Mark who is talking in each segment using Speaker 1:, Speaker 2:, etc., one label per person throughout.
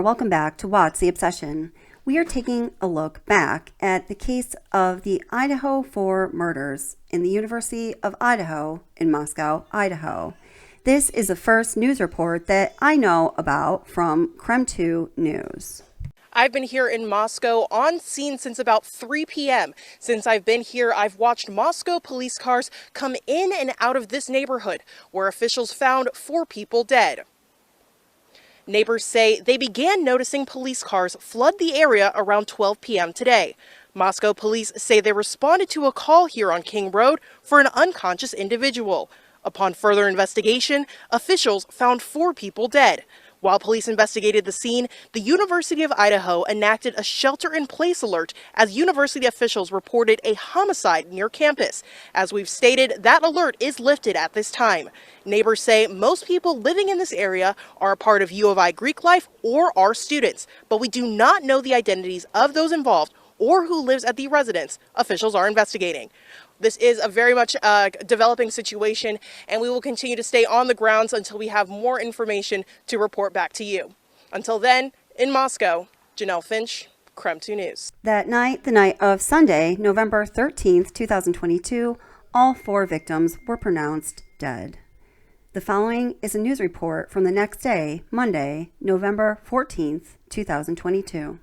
Speaker 1: Welcome back to What's the Obsession. We are taking a look back at the case of the Idaho4 murders in the University of Idaho in Moscow, Idaho. This is the first news report that I know about from KREM 2 News.
Speaker 2: I've been here in Moscow on scene since about 3 p.m. Since I've been here, I've watched Moscow police cars come in and out of this neighborhood, where officials found 4 people dead. Neighbors say they began noticing police cars flood the area around 12 p.m. today. Moscow police say they responded to a call here on King Road for an unconscious individual. Upon further investigation, officials found 4 people dead. While police investigated the scene, the University of Idaho enacted a shelter-in-place alert as university officials reported a homicide near campus. As we've stated, that alert is lifted at this time. Neighbors say most people living in this area are a part of U of I Greek life or are students, but we do not know the identities of those involved or who lives at the residence. Officials are investigating. This is a very much developing situation, and we will continue to stay on the grounds until we have more information to report back to you. Until then, in Moscow, Janelle Finch, KREM 2 News.
Speaker 1: That night, the night of Sunday, November 13th, 2022, all 4 victims were pronounced dead. The following is a news report from the next day, Monday, November 14th, 2022.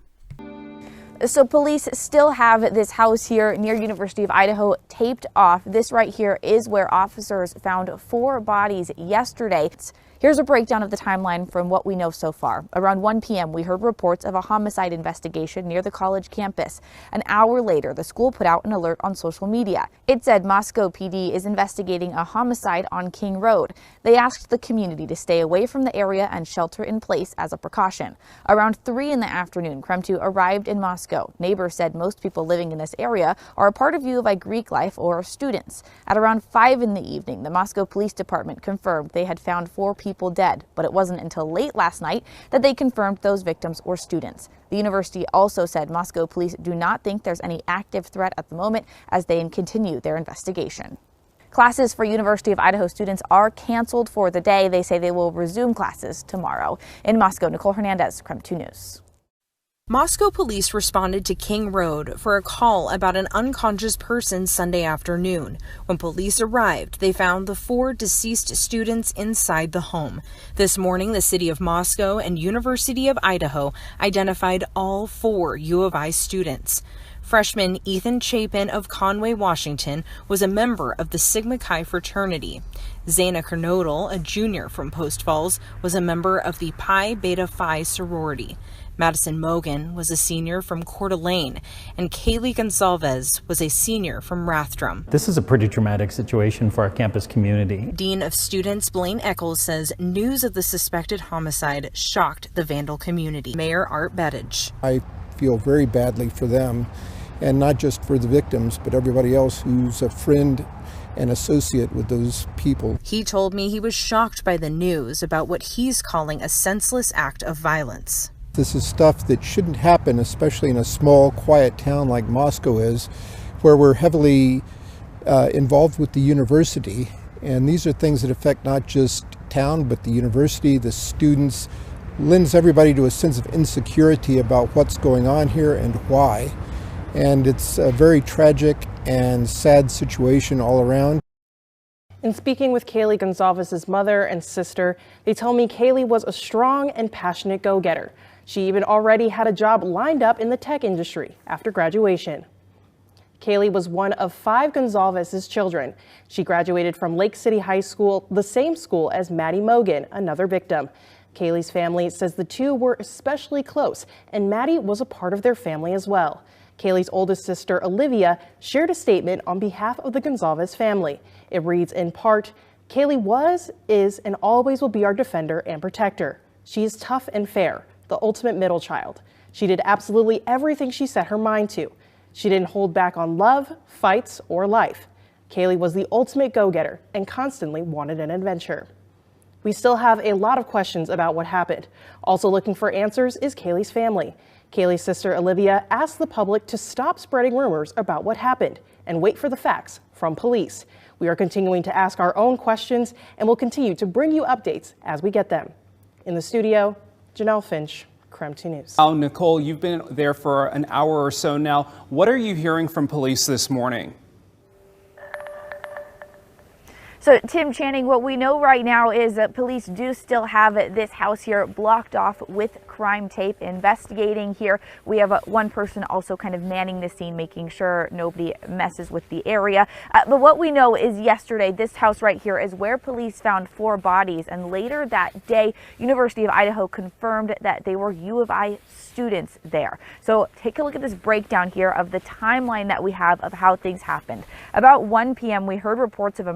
Speaker 3: So police still have this house here near University of Idaho taped off. This right here is where officers found 4 bodies yesterday. Here's a breakdown of the timeline from what we know so far. Around 1 p.m., we heard reports of a homicide investigation near the college campus. An hour later, the school put out an alert on social media. It said Moscow PD is investigating a homicide on King Road. They asked the community to stay away from the area and shelter in place as a precaution. Around 3 in the afternoon, KREM 2 arrived in Moscow. Neighbors said most people living in this area are a part of U of I Greek life or are students. At around 5 in the evening, the Moscow Police Department confirmed they had found 4 people dead, but it wasn't until late last night that they confirmed those victims were students. The university also said Moscow police do not think there's any active threat at the moment as they continue their investigation. Classes for University of Idaho students are canceled for the day. They say they will resume classes tomorrow. In Moscow, Nicole Hernandez, KREM 2 News.
Speaker 4: Moscow police responded to King Road for a call about an unconscious person Sunday afternoon. When police arrived, they found the 4 deceased students inside the home. This morning, the city of Moscow and University of Idaho identified all 4 U of I students. Freshman Ethan Chapin of Conway, Washington, was a member of the Sigma Chi fraternity. Zana Kernodle, a junior from Post Falls, was a member of the Pi Beta Phi sorority. Madison Mogan was a senior from Coeur d'Alene, and Kaylee Goncalves was a senior from Rathdrum.
Speaker 5: This is a pretty traumatic situation for our campus community.
Speaker 4: Dean of Students Blaine Eccles says news of the suspected homicide shocked the Vandal community. Mayor Art Bettich.
Speaker 6: I feel very badly for them, and not just for the victims, but everybody else who's a friend and associate with those people.
Speaker 4: He told me he was shocked by the news about what he's calling a senseless act of violence.
Speaker 6: This is stuff that shouldn't happen, especially in a small, quiet town like Moscow is, where we're heavily involved with the university. And these are things that affect not just town, but the university, the students, lends everybody to a sense of insecurity about what's going on here and why. And it's a very tragic and sad situation all around.
Speaker 2: In speaking with Kaylee Goncalves' mother and sister, they tell me Kaylee was a strong and passionate go-getter. She even already had a job lined up in the tech industry after graduation. Kaylee was one of 5 Goncalves' children. She graduated from Lake City High School, the same school as Maddie Mogan, another victim. Kaylee's family says the 2 were especially close, and Maddie was a part of their family as well. Kaylee's oldest sister, Olivia, shared a statement on behalf of the Goncalves family. It reads in part, "Kaylee was, is, and always will be our defender and protector. She is tough and fair, the ultimate middle child. She did absolutely everything she set her mind to. She didn't hold back on love, fights, or life. Kaylee was the ultimate go-getter and constantly wanted an adventure." We still have a lot of questions about what happened. Also looking for answers is Kaylee's family. Kaylee's sister Olivia asked the public to stop spreading rumors about what happened and wait for the facts from police. We are continuing to ask our own questions and will continue to bring you updates as we get them. In the studio, Janelle Finch, Crime 2 News.
Speaker 7: Nicole, you've been there for an hour or so now. What are you hearing from police this morning?
Speaker 3: So, Tim Channing, what we know right now is that police do still have this house here blocked off with crime tape, investigating here. We have one person also kind of manning the scene, making sure nobody messes with the area. But what we know is yesterday, this house right here is where police found 4 bodies. And later that day, University of Idaho confirmed that they were U of I students there. So take a look at this breakdown here of the timeline that we have of how things happened. About 1 p.m., we heard reports of a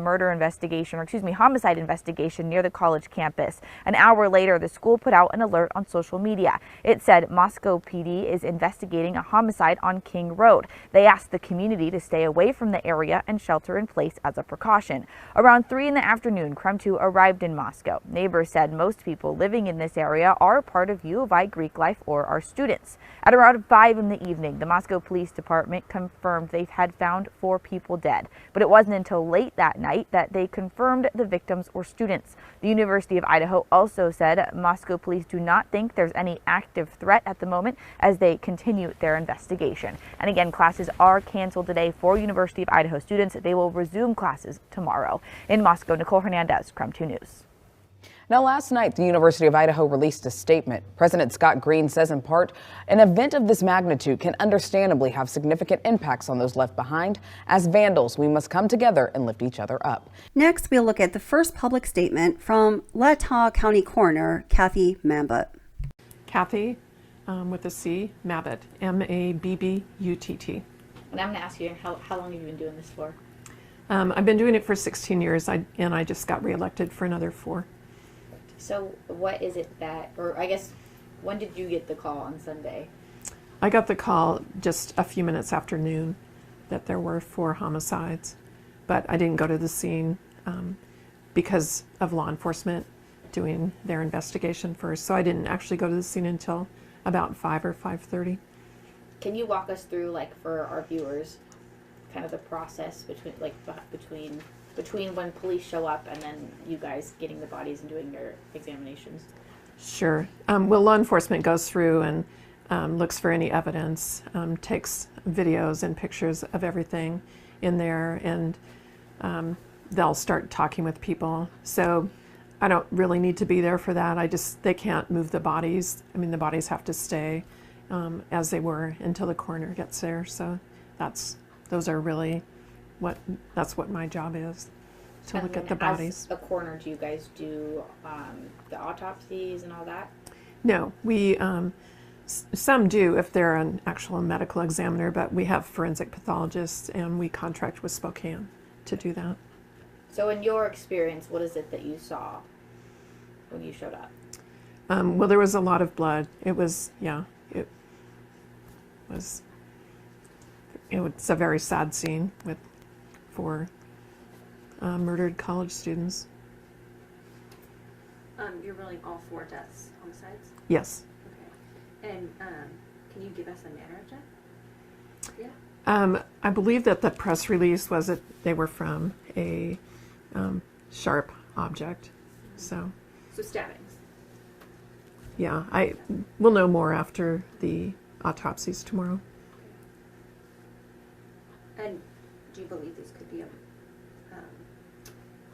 Speaker 3: homicide investigation near the college campus. An hour later, the school put out an alert on social media. It said Moscow PD is investigating a homicide on King Road. They asked the community to stay away from the area and shelter in place as a precaution. Around 3 in the afternoon, Crime 2 arrived in Moscow. Neighbors said most people living in this area are part of U of I Greek life or are students. At around 5 in the evening, the Moscow Police Department confirmed they had found 4 people dead. But it wasn't until late that night that they confirmed the victims were students. The University of Idaho also said Moscow police do not think there's any active threat at the moment as they continue their investigation. And again, classes are canceled today for University of Idaho students. They will resume classes tomorrow. In Moscow, Nicole Hernandez, Crime 2 News.
Speaker 8: Now, last night, the University of Idaho released a statement. President Scott Green says, in part, an event of this magnitude can understandably have significant impacts on those left behind. As vandals, we must come together and lift each other up.
Speaker 1: Next, we'll look at the first public statement from Latah County Coroner Kathy Mabbutt.
Speaker 9: Kathy, with a C, Mabbutt, M-A-B-B-U-T-T.
Speaker 10: And I'm going to ask you, how long have you been doing this for?
Speaker 9: I've been doing it for 16 years, and I just got reelected for another 4.
Speaker 10: So what is it that, or I guess, when did you get the call on Sunday?
Speaker 9: I got the call just a few minutes after noon that there were 4 homicides, but I didn't go to the scene because of law enforcement doing their investigation first. So I didn't actually go to the scene until about 5 or 5:30.
Speaker 10: Can you walk us through, like, for our viewers, kind of the process between when police show up and then you guys getting the bodies and doing your examinations?
Speaker 9: Sure. Well, law enforcement goes through and looks for any evidence, takes videos and pictures of everything in there, and they'll start talking with people. So I don't really need to be there for that. They can't move the bodies. I mean, the bodies have to stay as they were until the coroner gets there. So that's what my job is, to
Speaker 10: and
Speaker 9: look at the bodies.
Speaker 10: As a coroner, do you guys do the autopsies and all that?
Speaker 9: No, we some do if they're an actual medical examiner, but we have forensic pathologists and we contract with Spokane to do that.
Speaker 10: So in your experience, what is it that you saw when you showed up?
Speaker 9: Well, there was a lot of blood. It was a very sad scene with 4 murdered college students.
Speaker 11: You're ruling all 4 deaths homicides?
Speaker 9: Yes.
Speaker 11: Okay. And can you give us a manner of death? Yeah.
Speaker 9: I believe that the press release was that they were from a sharp object. So
Speaker 11: stabbings.
Speaker 9: Yeah, we'll know more after the autopsies tomorrow.
Speaker 11: And do you believe this could be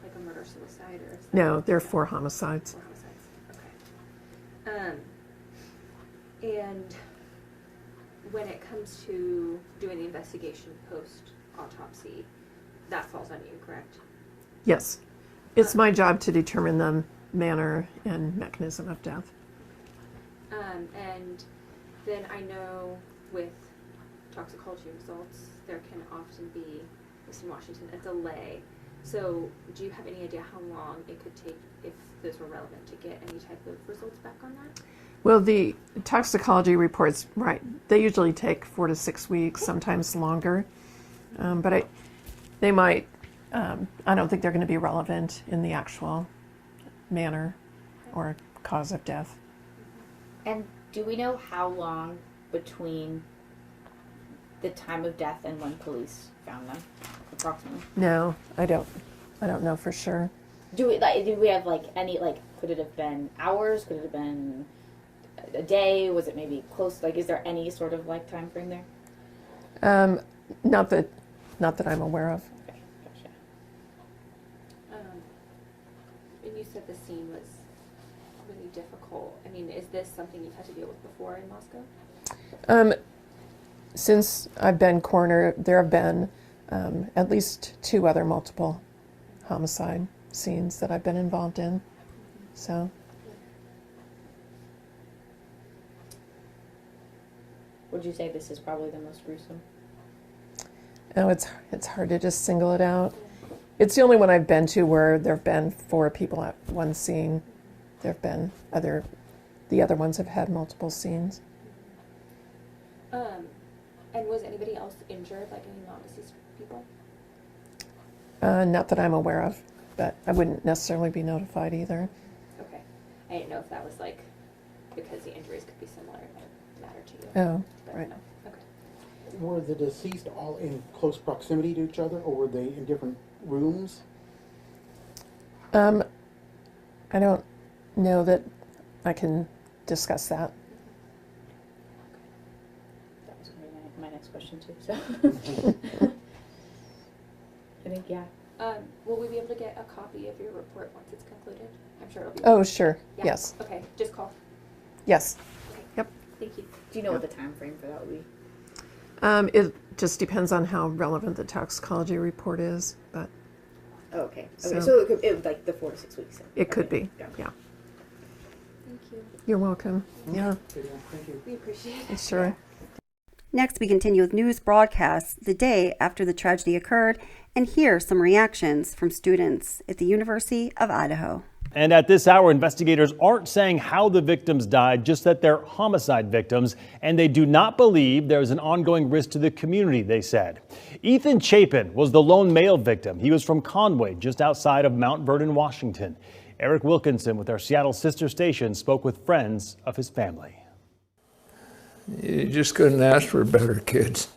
Speaker 11: like a murder-suicide, or?
Speaker 9: No, there are 4 homicides.
Speaker 11: 4 homicides. Okay. And when it comes to doing the investigation post-autopsy, that falls on you, correct?
Speaker 9: Yes. It's my job to determine the manner and mechanism of death.
Speaker 11: And then I know with toxicology results, there can often be, at least in Washington, a delay. So do you have any idea how long it could take, if those were relevant, to get any type of results back on that?
Speaker 9: Well, the toxicology reports, right, they usually take 4 to 6 weeks, sometimes longer. But they might, I don't think they're going to be relevant in the actual manner or cause of death.
Speaker 10: And do we know how long between the time of death and when police found them, approximately?
Speaker 9: No, I don't know for sure.
Speaker 10: Do we have any, could it have been hours? Could it have been a day? Was it maybe close? Like, is there any sort of like time frame there?
Speaker 9: Not that I'm aware of.
Speaker 10: Okay, gotcha.
Speaker 11: And you said the scene was really difficult. I mean, is this something you've had to deal with before in Moscow?
Speaker 9: Since I've been coroner, there have been at least 2 other multiple homicide scenes that I've been involved in. So.
Speaker 10: Would you say this is probably the most gruesome?
Speaker 9: No, it's hard to just single it out. It's the only one I've been to where there have been 4 people at one scene. There have been the other ones have had multiple scenes.
Speaker 11: And was anybody else injured, like any non-deceased people?
Speaker 9: Not that I'm aware of, but I wouldn't necessarily be notified either.
Speaker 11: Okay. I didn't know if that was like, because the injuries could be similar, it might matter to you.
Speaker 9: Oh,
Speaker 11: But
Speaker 9: right.
Speaker 11: no. Okay.
Speaker 12: Were the deceased all in close proximity to each other, or were they in different rooms?
Speaker 9: I don't know that I can discuss that.
Speaker 10: That was going to be my next question too. So I think
Speaker 11: Will we be able to get a copy of your report once it's concluded? I'm sure it'll be.
Speaker 9: Oh, sure.
Speaker 11: Yeah.
Speaker 9: Yes.
Speaker 11: Okay. Just call.
Speaker 9: Yes.
Speaker 11: Okay.
Speaker 9: Yep.
Speaker 11: Thank you.
Speaker 10: do you know what the time frame for that would be?
Speaker 9: It just depends on how relevant the toxicology report is, but
Speaker 10: Oh, okay.
Speaker 9: So-
Speaker 10: Okay, so it would like the 4 to 6 weeks. Then.
Speaker 9: it could
Speaker 10: Okay.
Speaker 9: be.
Speaker 10: Yeah.
Speaker 9: Yeah.
Speaker 11: Thank you.
Speaker 9: You're welcome. Yeah,
Speaker 12: Thank you.
Speaker 11: We appreciate it.
Speaker 9: sure.
Speaker 1: Next, we continue with news broadcasts the day after the tragedy occurred and hear some reactions from students at the University of Idaho.
Speaker 13: And at this hour, investigators aren't saying how the victims died, just that they're homicide victims, and they do not believe there is an ongoing risk to the community, they said. Ethan Chapin was the lone male victim. He was from Conway, just outside of Mount Vernon, Washington. Eric Wilkinson with our Seattle sister station spoke with friends of his family.
Speaker 14: You just couldn't ask for better kids.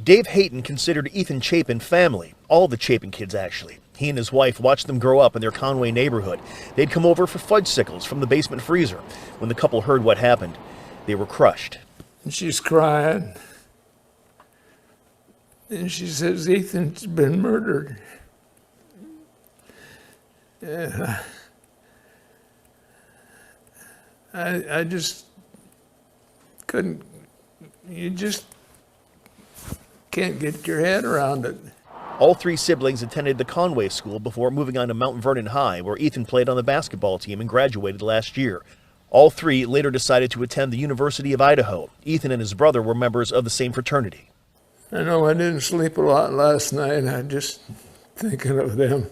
Speaker 15: Dave Hayton considered Ethan Chapin family, all the Chapin kids actually. He and his wife watched them grow up in their Conway neighborhood. They'd come over for fudgesicles from the basement freezer. When the couple heard what happened, they were crushed.
Speaker 14: And she's crying. And she says, Ethan's been murdered. Yeah. I just couldn't, you just can't get your head around it.
Speaker 15: All 3 siblings attended the Conway school before moving on to Mount Vernon High, where Ethan played on the basketball team and graduated last year. All 3 later decided to attend the University of Idaho. Ethan and his brother were members of the same fraternity.
Speaker 14: I know I didn't sleep a lot last night. I just thinking of them.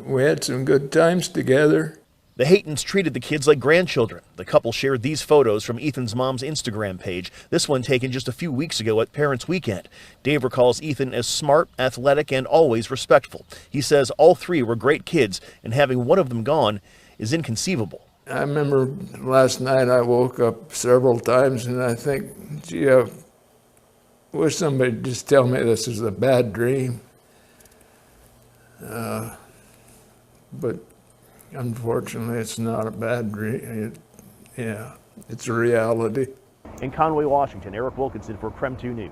Speaker 14: We had some good times together.
Speaker 15: The Haytons treated the kids like grandchildren. The couple shared these photos from Ethan's mom's Instagram page, this one taken just a few weeks ago at Parents' Weekend. Dave recalls Ethan as smart, athletic, and always respectful. He says all 3 were great kids, and having one of them gone is inconceivable.
Speaker 14: I remember last night I woke up several times and I think, gee, I wish somebody would just tell me this is a bad dream. But unfortunately, it's not a bad dream. It's a reality.
Speaker 15: In Conway, Washington, Eric Wilkinson for KREM 2 News.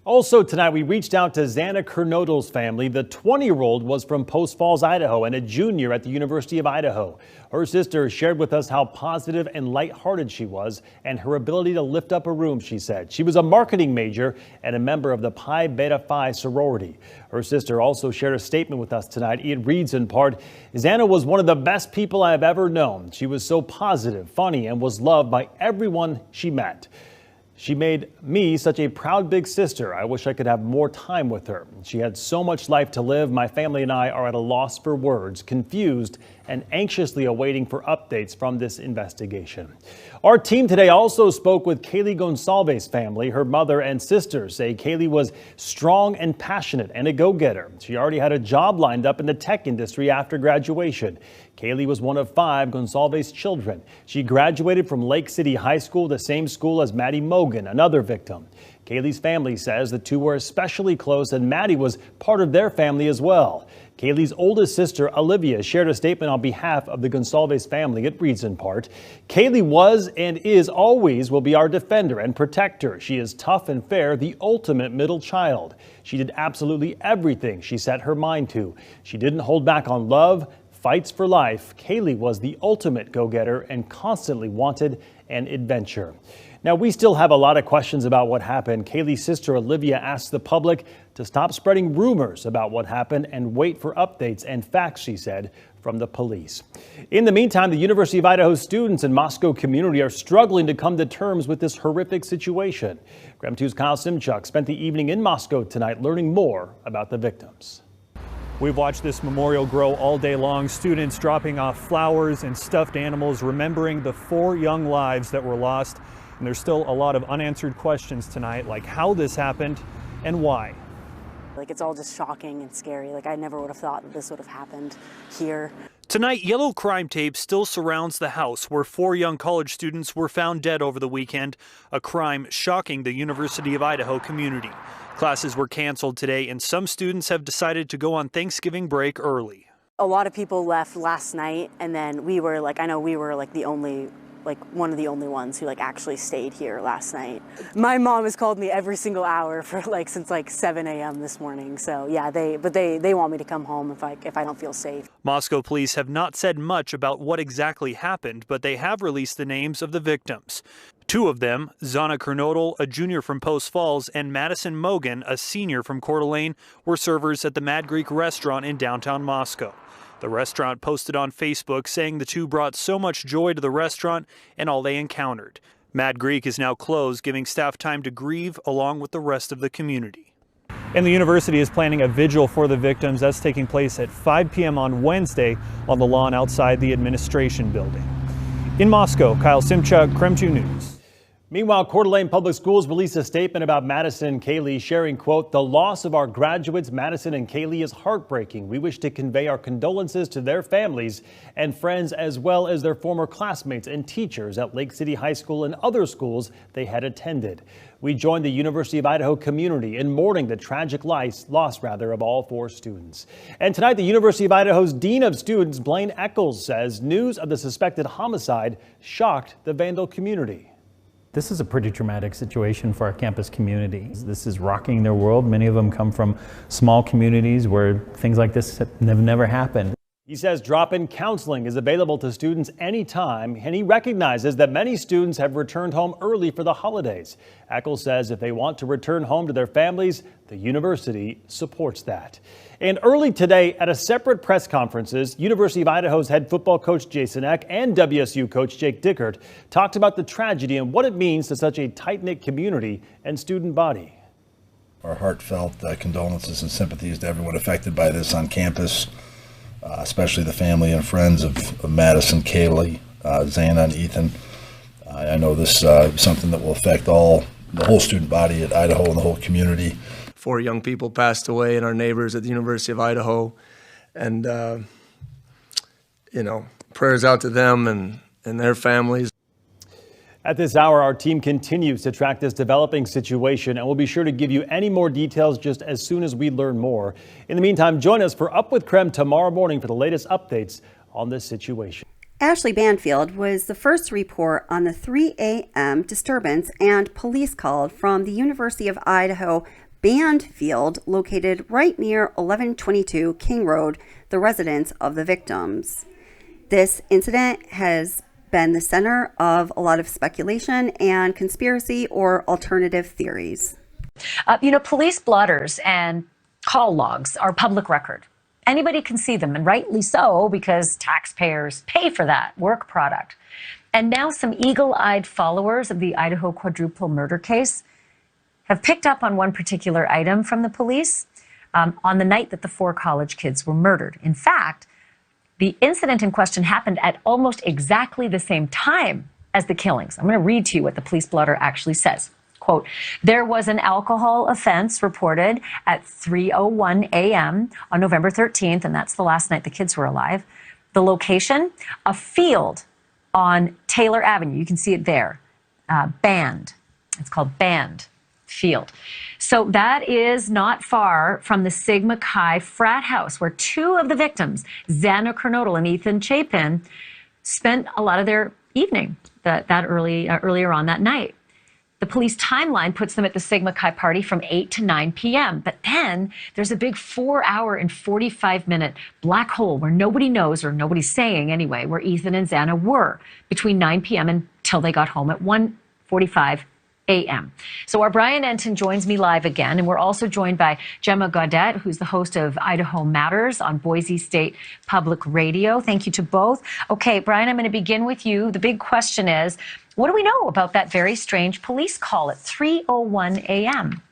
Speaker 13: Also tonight, we reached out to Zana Kernodle's family. The 20-year-old was from Post Falls, Idaho, and a junior at the University of Idaho. Her sister shared with us how positive and lighthearted she was and her ability to lift up a room, she said. She was a marketing major and a member of the Pi Beta Phi sorority. Her sister also shared a statement with us tonight. It reads in part, Zana was one of the best people I have ever known. She was so positive, funny, and was loved by everyone she met. She made me such a proud big sister. I wish I could have more time with her. She had so much life to live. My family and I are at a loss for words, confused and anxiously awaiting for updates from this investigation. Our team today also spoke with Kaylee Goncalves' family. Her mother and sister say Kaylee was strong and passionate and a go-getter. She already had a job lined up in the tech industry after graduation. Kaylee was one of 5 Goncalves' children. She graduated from Lake City High School, the same school as Maddie Mogan, another victim. Kaylee's family says the two were especially close and Maddie was part of their family as well. Kaylee's oldest sister, Olivia, shared a statement on behalf of the Goncalves family. It reads in part, "Kaylee was and is always will be our defender and protector. She is tough and fair, the ultimate middle child. She did absolutely everything she set her mind to. She didn't hold back on love, fights for life. Kaylee was the ultimate go-getter and constantly wanted an adventure." Now, we still have a lot of questions about what happened. Kaylee's sister Olivia asked the public to stop spreading rumors about what happened and wait for updates and facts, she said, from the police. In the meantime, the University of Idaho students and Moscow community are struggling to come to terms with this horrific situation. Graham 2's Kyle Simchuk spent the evening in Moscow tonight learning more about the victims.
Speaker 16: We've watched this memorial grow all day long, students dropping off flowers and stuffed animals, remembering the 4 young lives that were lost. And there's still a lot of unanswered questions tonight, like how this happened and why.
Speaker 17: Like, it's all just shocking and scary. Like, I never would have thought that this would have happened here.
Speaker 16: Tonight, yellow crime tape still surrounds the house where 4 young college students were found dead over the weekend, a crime shocking the University of Idaho community. Classes were canceled today, and some students have decided to go on Thanksgiving break early.
Speaker 17: A lot of people left last night, and then we were like, I know we were like one of the only ones who actually stayed here last night. My mom has called me every single hour for since 7 a.m. this morning. So yeah, they want me to come home if I don't feel safe.
Speaker 16: Moscow police have not said much about what exactly happened, but they have released the names of the victims. 2 of them, Zana Kernodle, a junior from Post Falls, and Madison Mogan, a senior from Coeur d'Alene, were servers at the Mad Greek restaurant in downtown Moscow. The restaurant posted on Facebook saying the 2 brought so much joy to the restaurant and all they encountered. Mad Greek is now closed, giving staff time to grieve along with the rest of the community. And the university is planning a vigil for the victims. That's taking place at 5 p.m. on Wednesday on the lawn outside the administration building. In Moscow, Kyle Simchuk, KREM 2 News.
Speaker 13: Meanwhile, Coeur d'Alene Public Schools released a statement about Madison and Kaylee, sharing, quote, "The loss of our graduates, Madison and Kaylee, is heartbreaking. We wish to convey our condolences to their families and friends, as well as their former classmates and teachers at Lake City High School and other schools they had attended. We joined the University of Idaho community in mourning the tragic loss of all 4 students." And tonight, the University of Idaho's Dean of Students, Blaine Eccles, says news of the suspected homicide shocked the Vandal community.
Speaker 5: This is a pretty traumatic situation for our campus community. This is rocking their world. Many of them come from small communities where things like this have never happened.
Speaker 13: He says drop-in counseling is available to students anytime, and he recognizes that many students have returned home early for the holidays. Eccles says if they want to return home to their families, the university supports that. And early today, at a separate press conferences, University of Idaho's head football coach Jason Eck and WSU coach Jake Dickert talked about the tragedy and what it means to such a tight-knit community and student body.
Speaker 18: Our heartfelt condolences and sympathies to everyone affected by this on campus, especially the family and friends of Madison, Kaylee, Zana, and Ethan. I know this is something that will affect the whole student body at Idaho and the whole community.
Speaker 19: 4 young people passed away, and our neighbors at the University of Idaho. And, prayers out to them and their families.
Speaker 13: At this hour, our team continues to track this developing situation, and we'll be sure to give you any more details just as soon as we learn more. In the meantime, join us for Up with KREM tomorrow morning for the latest updates on this situation.
Speaker 1: Ashley Banfield was the first to report on the 3 a.m. disturbance and police call from the University of Idaho band field located right near 1122 King Road, the residence of the victims. This incident has been the center of a lot of speculation and conspiracy or alternative theories.
Speaker 20: Police blotters and call logs are public record. Anybody can see them, and rightly so, because taxpayers pay for that work product. And now some eagle-eyed followers of the Idaho quadruple murder case have picked up on one particular item from the police on the night that the 4 college kids were murdered. In fact, the incident in question happened at almost exactly the same time as the killings. I'm going to read to you what the police blotter actually says. Quote, "There was an alcohol offense reported at 3:01 a.m. on November 13th, and that's the last night the kids were alive. The location, a field on Taylor Avenue. You can see it there. Band. It's called Band. field. So that is not far from the Sigma Chi frat house where two of the victims, Zana Kernodle and Ethan Chapin, spent a lot of their evening earlier on that night. The police timeline puts them at the Sigma Chi party from 8 to 9 p.m. But then there's a big 4-hour and 45-minute black hole where nobody knows, or nobody's saying anyway, where Ethan and Zana were between 9 p.m. until they got home at 1:45 a.m. So our Brian Enton joins me live again, and we're also joined by Gemma Gaudet, who's the host of Idaho Matters on Boise State Public Radio. Thank you to both. Okay, Brian, I'm going to begin with you. The big question is, what do we know about that very strange police call at 3:01 a.m.?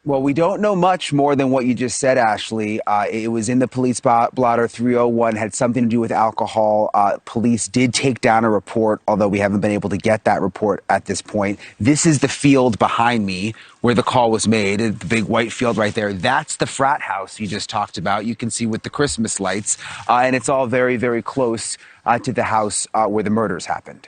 Speaker 21: Well, we don't know much more than what you just said, Ashley. It was in the police blotter. 301 had something to do with alcohol. Police did take down a report, although we haven't been able to get that report at this point. This is the field behind me where the call was made, the big white field right there. That's the frat house you just talked about. You can see with the Christmas lights, and it's all very, very close to the house where the murders happened.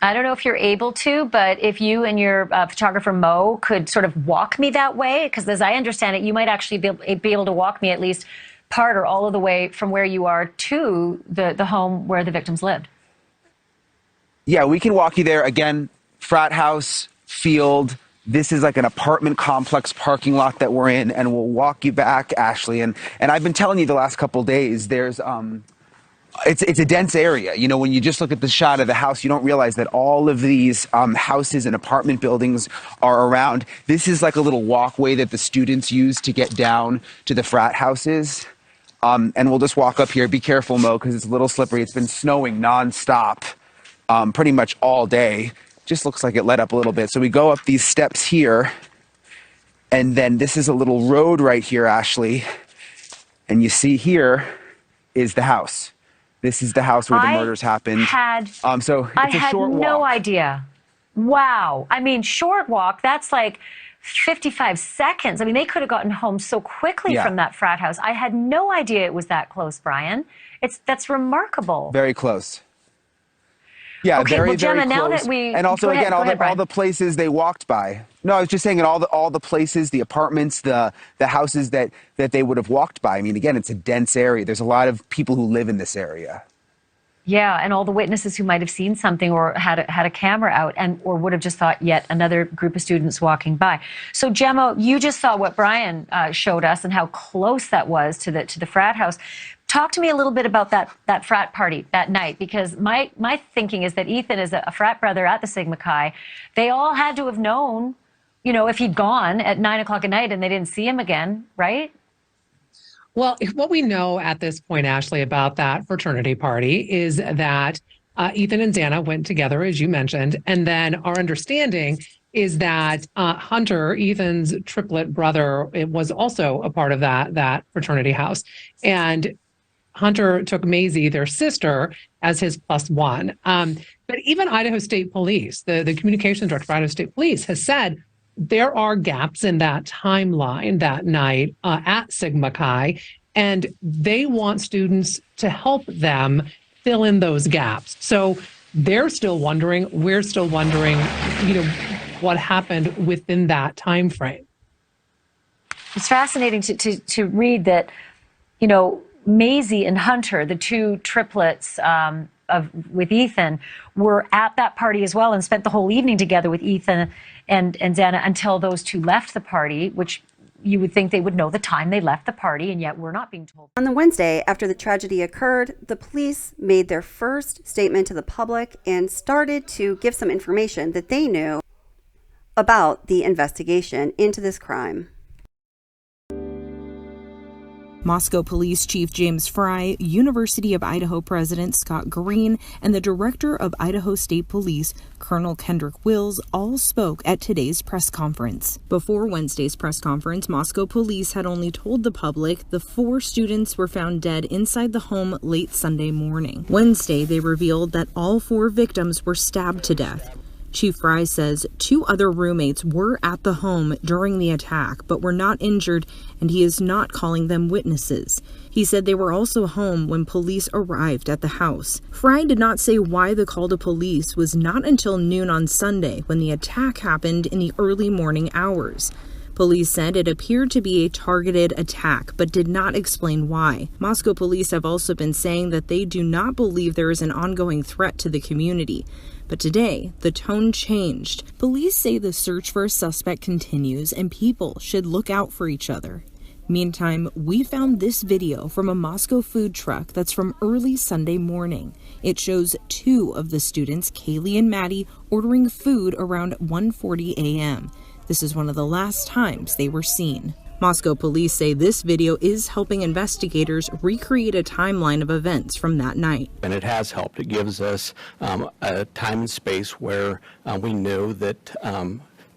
Speaker 20: I don't know if you're able to, but if you and your photographer Mo could sort of walk me that way, because as I understand it, you might actually be able to walk me at least part or all of the way from where you are to the home where the victims lived.
Speaker 21: Yeah, we can walk you there. Again, frat house, field. This is like an apartment complex parking lot that we're in, and we'll walk you back, Ashley. And I've been telling you the last couple of days, there's it's a dense area. You know, when you just look at the shot of the house, you don't realize that all of these houses and apartment buildings are around. This is like a little walkway that the students use to get down to the frat houses. And we'll just walk up here. Be careful, Mo, because it's a little slippery. It's been snowing nonstop pretty much all day. Just looks like it let up a little bit. So we go up these steps here. And then this is a little road right here, Ashley. And you see here is the house. This is the house where the murders happened. So it's a short walk.
Speaker 20: No idea. Wow. I mean, short walk, that's like 55 seconds. I mean, they could have gotten home so quickly from that frat house. I had no idea it was that close, Brian. That's remarkable.
Speaker 21: Very close. Yeah,
Speaker 20: okay,
Speaker 21: very,
Speaker 20: well, Gemma,
Speaker 21: very
Speaker 20: now
Speaker 21: close.
Speaker 20: that we
Speaker 21: and also, again, all the places they walked by. No, I was just saying all the places, the apartments, the houses that they would have walked by. I mean, again, it's a dense area. There's a lot of people who live in this area.
Speaker 20: Yeah, and all the witnesses who might have seen something or had a camera out or would have just thought yet another group of students walking by. So, Gemma, you just saw what Brian showed us and how close that was to the frat house. Talk to me a little bit about that frat party that night, because my thinking is that Ethan is a frat brother at the Sigma Chi. They all had to have known, you know, if he'd gone at 9 o'clock at night and they didn't see him again, right?
Speaker 22: Well, what we know at this point, Ashley, about that fraternity party is that Ethan and Zana went together, as you mentioned, and then our understanding is that Hunter, Ethan's triplet brother, it was also a part of that fraternity house. And Hunter took Maisie, their sister, as his +1. But even Idaho State Police, the communications director for Idaho State Police, has said there are gaps in that timeline that night at Sigma Chi, and they want students to help them fill in those gaps. So they're still wondering, we're still wondering, you know, what happened within that time frame.
Speaker 20: It's fascinating to read that, you know, Maisie and Hunter, the two triplets with Ethan, were at that party as well and spent the whole evening together with Ethan and Zana until those two left the party, which you would think they would know the time they left the party, and yet we're not being told.
Speaker 1: On the Wednesday after the tragedy occurred, the police made their first statement to the public and started to give some information that they knew about the investigation into this crime.
Speaker 4: Moscow Police Chief James Fry, University of Idaho President Scott Green, and the Director of Idaho State Police, Colonel Kendrick Wills, all spoke at today's press conference. Before Wednesday's press conference, Moscow Police had only told the public the 4 students were found dead inside the home late Sunday morning. Wednesday, they revealed that all 4 victims were stabbed to death. Chief Fry says 2 other roommates were at the home during the attack but were not injured, and he is not calling them witnesses. He said they were also home when police arrived at the house. Fry did not say why the call to police was not until noon on Sunday when the attack happened in the early morning hours. Police said it appeared to be a targeted attack, but did not explain why. Moscow police have also been saying that they do not believe there is an ongoing threat to the community. But today, the tone changed. Police say the search for a suspect continues and people should look out for each other. Meantime, we found this video from a Moscow food truck that's from early Sunday morning. It shows 2 of the students, Kaylee and Maddie, ordering food around 1:40 a.m. This is one of the last times they were seen. Moscow police say this video is helping investigators recreate a timeline of events from that night.
Speaker 2: And it has helped. It gives us a time and space where we know that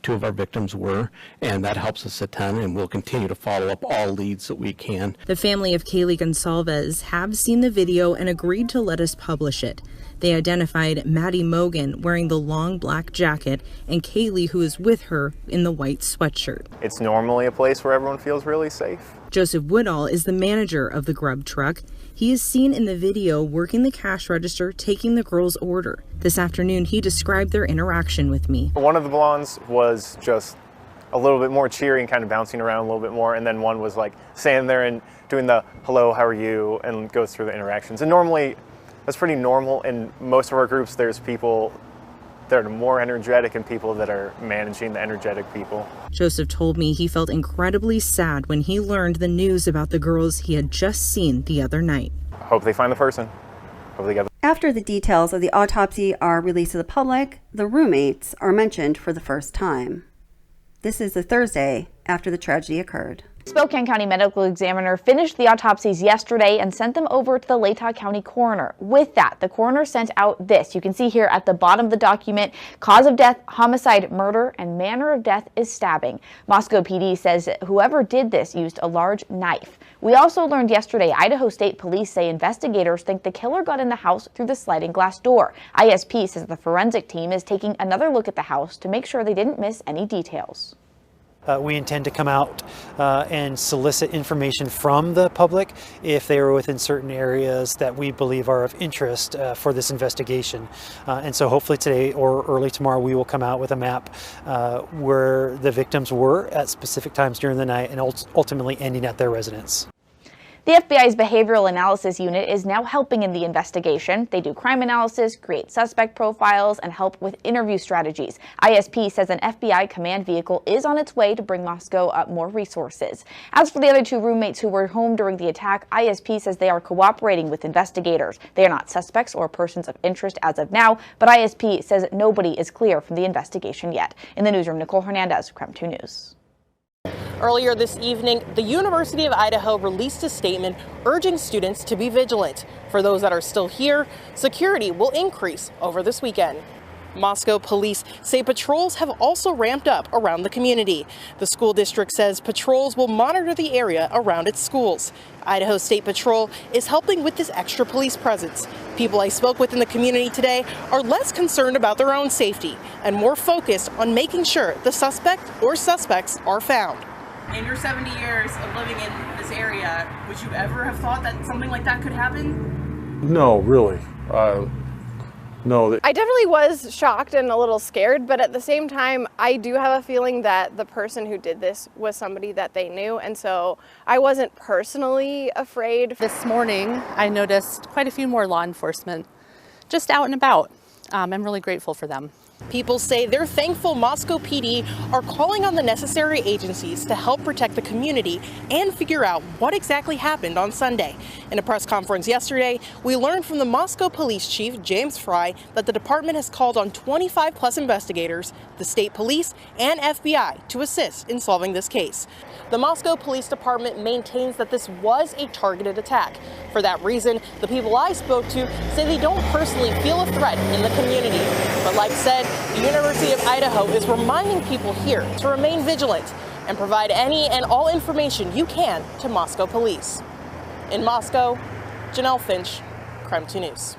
Speaker 2: 2 of our victims were, and that helps us a ton, and we'll continue to follow up all leads that we can.
Speaker 4: The family of Kaylee Goncalves have seen the video and agreed to let us publish it. They identified Maddie Mogan wearing the long black jacket and Kaylee, who is with her, in the white sweatshirt.
Speaker 6: It's normally a place where everyone feels really safe.
Speaker 4: Joseph Woodall is the manager of the grub truck. He is seen in the video working the cash register, taking the girl's order. This afternoon, he described their interaction with me.
Speaker 6: One of the blondes was just a little bit more cheery and kind of bouncing around a little bit more, and then one was like standing there and doing the hello, how are you, and goes through the interactions. And normally, that's pretty normal. In most of our groups, there's people that are more energetic and people that are managing the energetic people.
Speaker 4: Joseph told me he felt incredibly sad when he learned the news about the girls he had just seen the other night.
Speaker 6: Hope they find the person. Hope they get
Speaker 1: After the details of the autopsy are released to the public, the roommates are mentioned for the first time. This is the Thursday after the tragedy occurred.
Speaker 3: Spokane County Medical Examiner finished the autopsies yesterday and sent them over to the Latah County Coroner. With that, the coroner sent out this. You can see here at the bottom of the document, cause of death, homicide, murder, and manner of death is stabbing. Moscow PD says whoever did this used a large knife. We also learned yesterday Idaho State Police say investigators think the killer got in the house through the sliding glass door. ISP says the forensic team is taking another look at the house to make sure they didn't miss any details.
Speaker 23: We intend to come out and solicit information from the public if they are within certain areas that we believe are of interest for this investigation. And so hopefully today or early tomorrow we will come out with a map where the victims were at specific times during the night and ultimately ending at their residence.
Speaker 3: The FBI's Behavioral Analysis Unit is now helping in the investigation. They do crime analysis, create suspect profiles, and help with interview strategies. ISP says an FBI command vehicle is on its way to bring Moscow up more resources. As for the other 2 roommates who were home during the attack, ISP says they are cooperating with investigators. They are not suspects or persons of interest as of now, but ISP says nobody is clear from the investigation yet. In the newsroom, Nicole Hernandez, KREM 2 News.
Speaker 24: Earlier this evening, the University of Idaho released a statement urging students to be vigilant. For those that are still here, security will increase over this weekend. Moscow police say patrols have also ramped up around the community. The school district says patrols will monitor the area around its schools. Idaho State Patrol is helping with this extra police presence. People I spoke with in the community today are less concerned about their own safety and more focused on making sure the suspect or suspects are found.
Speaker 25: In your 70 years of living in this area, would you ever have thought that something like that could happen?
Speaker 26: No, really. No.
Speaker 27: I definitely was shocked and a little scared, but at the same time, I do have a feeling that the person who did this was somebody that they knew, and so I wasn't personally afraid.
Speaker 28: This morning, I noticed quite a few more law enforcement just out and about. I'm really grateful for them.
Speaker 24: People say they're thankful Moscow PD are calling on the necessary agencies to help protect the community and figure out what exactly happened on Sunday. In a press conference yesterday, we learned from the Moscow Police Chief, James Fry, that the department has called on 25+ investigators, the state police, and FBI to assist in solving this case. The Moscow Police Department maintains that this was a targeted attack. For that reason, the people I spoke to say they don't personally feel a threat in the community. But like said, the University of Idaho is reminding people here to remain vigilant and provide any and all information you can to Moscow police. In Moscow, Janelle Finch, KREM 2 News.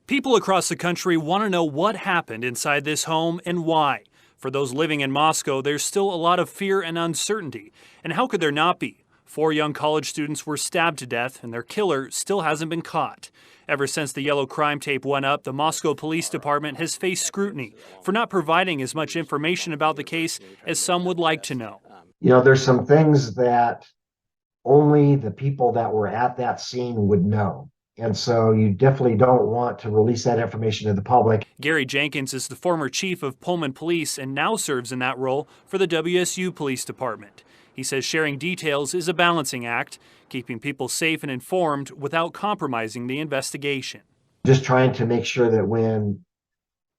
Speaker 16: People across the country want to know what happened inside this home and why. For those living in Moscow, there's still a lot of fear and uncertainty. And how could there not be? 4 young college students were stabbed to death, and their killer still hasn't been caught. Ever since the yellow crime tape went up, the Moscow Police Department has faced scrutiny for not providing as much information about the case as some would like to know.
Speaker 7: You know, there's some things that only the people that were at that scene would know. And so you definitely don't want to release that information to the public.
Speaker 16: Gary Jenkins is the former chief of Pullman Police and now serves in that role for the WSU Police Department. He says sharing details is a balancing act, keeping people safe and informed without compromising the investigation.
Speaker 7: Just trying to make sure that when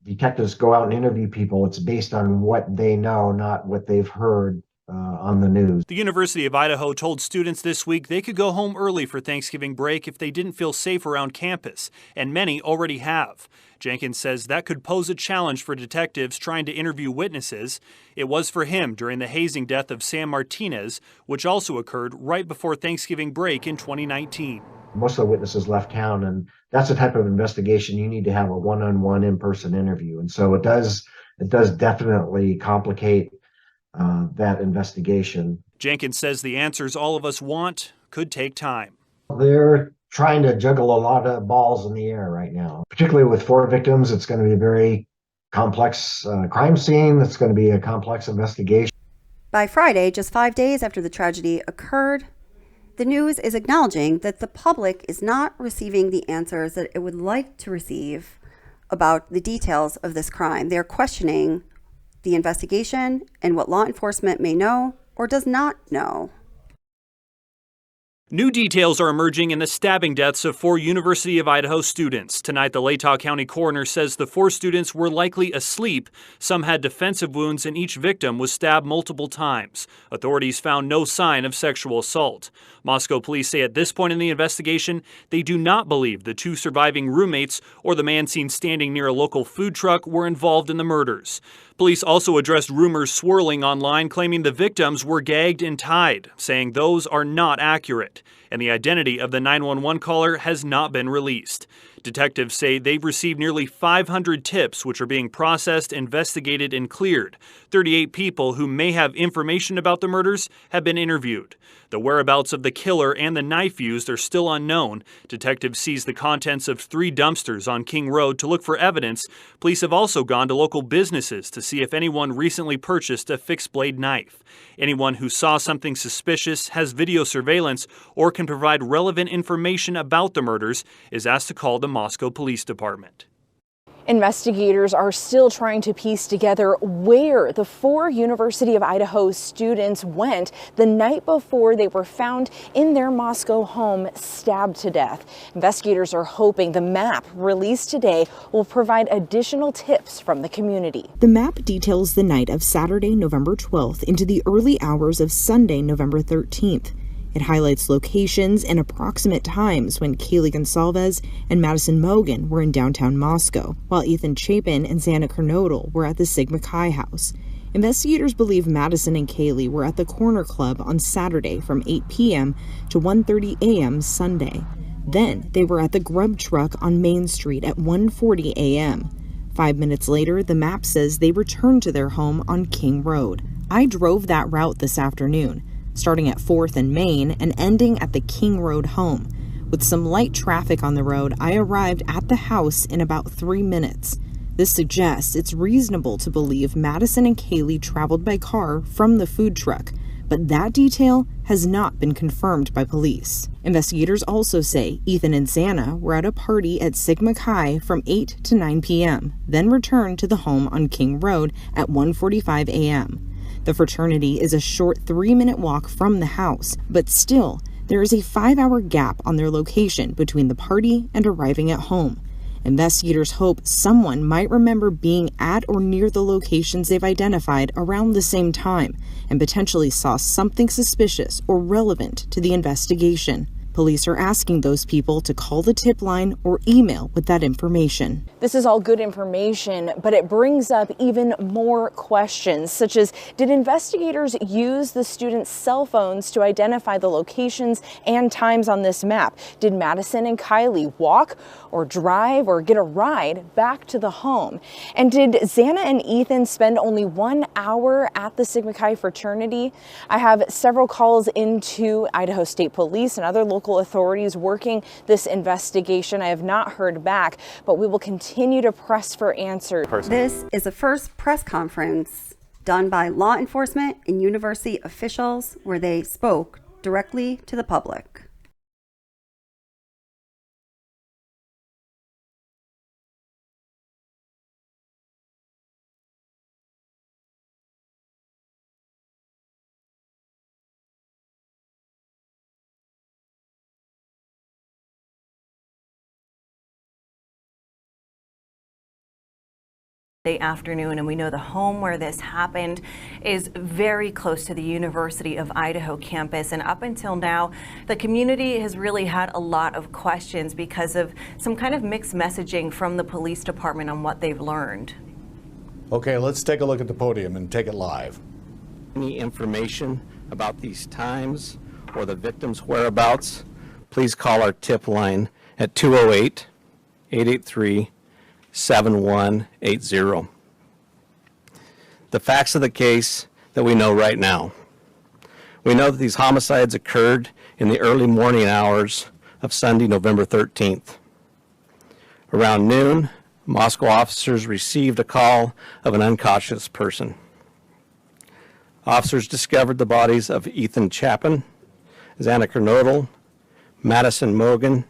Speaker 7: detectives go out and interview people, it's based on what they know, not what they've heard on the news.
Speaker 16: The University of Idaho told students this week they could go home early for Thanksgiving break if they didn't feel safe around campus, and many already have. Jenkins says that could pose a challenge for detectives trying to interview witnesses. It was for him during the hazing death of Sam Martinez, which also occurred right before Thanksgiving break in 2019.
Speaker 7: Most of the witnesses left town, and that's the type of investigation you need to have a one-on-one in-person interview. And so it does definitely complicate that investigation.
Speaker 16: Jenkins says the answers all of us want could take time.
Speaker 7: They're trying to juggle a lot of balls in the air right now. Particularly with 4 victims, it's going to be a very complex crime scene. It's going to be a complex investigation.
Speaker 1: By Friday, just 5 days after the tragedy occurred, the news is acknowledging that the public is not receiving the answers that it would like to receive about the details of this crime. They're questioning the investigation and what law enforcement may know or does not know.
Speaker 16: New details are emerging in the stabbing deaths of 4 University of Idaho students. Tonight, the Latah County coroner says the 4 students were likely asleep. Some had defensive wounds, and each victim was stabbed multiple times. Authorities found no sign of sexual assault. Moscow police say at this point in the investigation, they do not believe the 2 surviving roommates or the man seen standing near a local food truck were involved in the murders. Police also addressed rumors swirling online claiming the victims were gagged and tied, saying those are not accurate, and the identity of the 911 caller has not been released. Detectives say they've received nearly 500 tips which are being processed, investigated, and cleared. 38 people who may have information about the murders have been interviewed. The whereabouts of the killer and the knife used are still unknown. Detectives seized the contents of 3 dumpsters on King Road to look for evidence. Police have also gone to local businesses to see if anyone recently purchased a fixed-blade knife. Anyone who saw something suspicious, has video surveillance, or can provide relevant information about the murders is asked to call the Moscow Police Department.
Speaker 3: Investigators are still trying to piece together where the 4 University of Idaho students went the night before they were found in their Moscow home, stabbed to death. Investigators are hoping the map released today will provide additional tips from the community.
Speaker 8: The map details the night of Saturday, November 12th into the early hours of Sunday, November 13th. It highlights locations and approximate times when Kaylee Goncalves and Madison Mogen were in downtown Moscow, while Ethan Chapin and Zana Kernodle were at the Sigma Chi house. Investigators believe Madison and Kaylee were at the Corner Club on Saturday from 8 p.m. to 1:30 a.m. Sunday. Then they were at the Grub Truck on Main Street at 1:40 a.m. 5 minutes later, the map says they returned to their home on King Road. I drove that route this afternoon, starting at 4th and Main and ending at the King Road home. With some light traffic on the road, I arrived at the house in about 3 minutes. This suggests it's reasonable to believe Madison and Kaylee traveled by car from the food truck, but that detail has not been confirmed by police. Investigators also say Ethan and Zana were at a party at Sigma Chi from 8 to 9 p.m., then returned to the home on King Road at 1:45 a.m. The fraternity is a short 3-minute walk from the house, but still, there is a 5-hour gap on their location between the party and arriving at home. Investigators hope someone might remember being at or near the locations they've identified around the same time and potentially saw something suspicious or relevant to the investigation. Police are asking those people to call the tip line or email with that information.
Speaker 3: This is all good information, but it brings up even more questions, such as, did investigators use the students' cell phones to identify the locations and times on this map? Did Madison and Kaylee walk or drive or get a ride back to the home? And did Zana and Ethan spend only 1 hour at the Sigma Chi fraternity? I have several calls into Idaho State Police and other local authorities working this investigation. I have not heard back, but we will continue to press for answers.
Speaker 1: This is the first press conference done by law enforcement and university officials where they spoke directly to the public.
Speaker 5: Afternoon, and we know the home where this happened is very close to the University of Idaho campus, and up until now the community has really had a lot of questions because of some kind of mixed messaging from the police department on what they've learned.
Speaker 9: Okay, let's take a look at the podium and take it live.
Speaker 2: Any information about these times or the victim's whereabouts, please call our tip line at 208-883-7180. The facts of the case that we know right now. We know that these homicides occurred in the early morning hours of Sunday, November 13th. Around noon, Moscow officers received a call of an unconscious person. Officers discovered the bodies of Ethan Chapin, Zana Kernodle, Madison Mogan,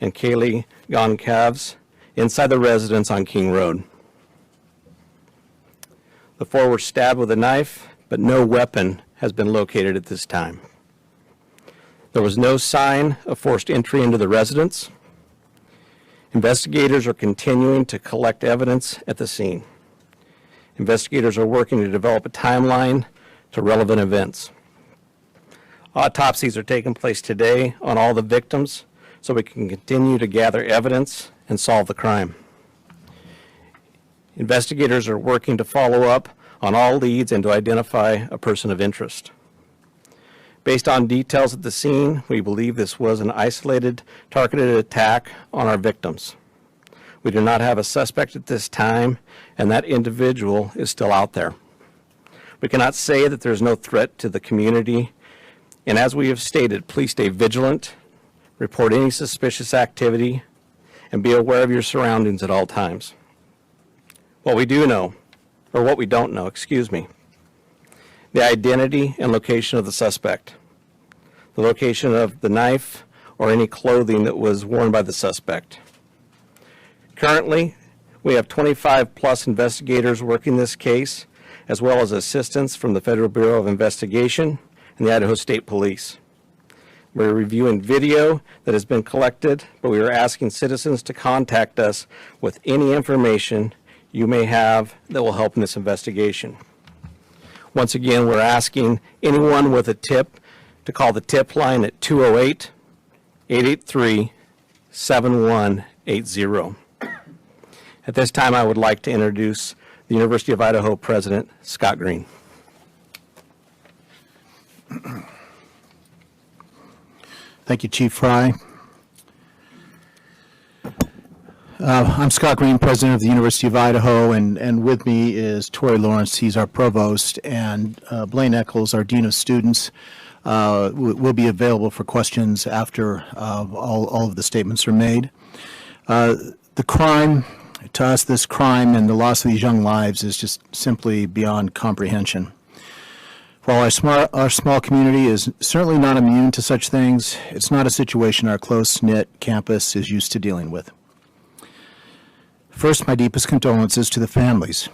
Speaker 2: and Kaylee Goncalves inside the residence on King Road. The four were stabbed with a knife, but no weapon has been located at this time. There was no sign of forced entry into the residence. Investigators are continuing to collect evidence at the scene. Investigators are working to develop a timeline to relevant events. Autopsies are taking place today on all the victims so we can continue to gather evidence and solve the crime. Investigators are working to follow up on all leads and to identify a person of interest. Based on details at the scene, we believe this was an isolated, targeted attack on our victims. We do not have a suspect at this time, and that individual is still out there. We cannot say that there's no threat to the community, and as we have stated, please stay vigilant, report any suspicious activity, and be aware of your surroundings at all times. What we don't know, the identity and location of the suspect, the location of the knife or any clothing that was worn by the suspect. Currently, we have 25 plus investigators working this case, as well as assistance from the Federal Bureau of Investigation and the Idaho State Police. We're reviewing video that has been collected, but we are asking citizens to contact us with any information you may have that will help in this investigation. Once again, we're asking anyone with a tip to call the tip line at 208-883-7180. At this time, I would like to introduce the University of Idaho President, Scott Green.
Speaker 10: Thank you, Chief Fry. I'm Scott Green, President of the University of Idaho, and with me is Tori Lawrence. He's our Provost, and Blaine Eccles, our Dean of Students, will be available for questions after all of the statements are made. The crime, to us, this crime and the loss of these young lives is just simply beyond comprehension. While our small community is certainly not immune to such things, it's not a situation our close-knit campus is used to dealing with. First, my deepest condolences to the families.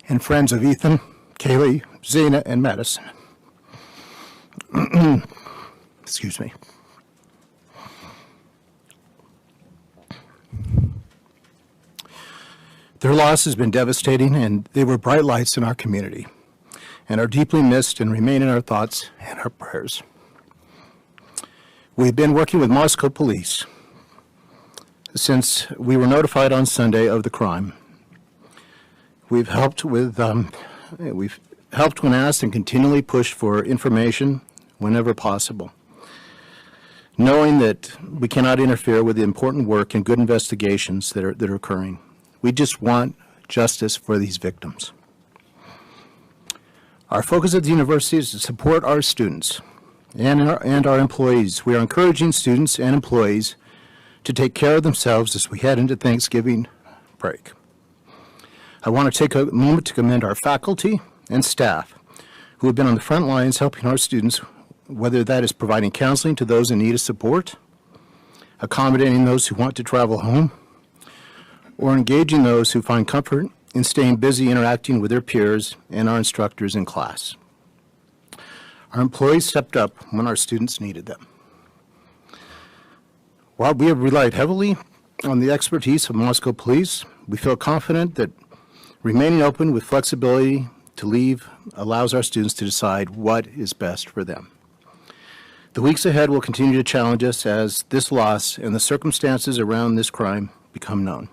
Speaker 10: And friends of Ethan, Kaylee, Zana, and Madison. Excuse me. Their loss has been devastating, and they were bright lights in our community and are deeply missed and remain in our thoughts and our prayers. We've been working with Moscow Police since we were notified on Sunday of the crime. We've helped when asked and continually pushed for information whenever possible, knowing that we cannot interfere with the important work and good investigations that are occurring. We just want justice for these victims. Our focus at the university is to support our students and our employees. We are encouraging students and employees to take care of themselves as we head into Thanksgiving break. I want to take a moment to commend our faculty and staff who have been on the front lines helping our students, whether that is providing counseling to those in need of support, accommodating those who want to travel home, or engaging those who find comfort in staying busy interacting with their peers and our instructors in class. Our employees stepped up when our students needed them. While we have relied heavily on the expertise of Moscow Police, we feel confident that remaining open with flexibility to leave allows our students to decide what is best for them. The weeks ahead will continue to challenge us as this loss and the circumstances around this crime become known.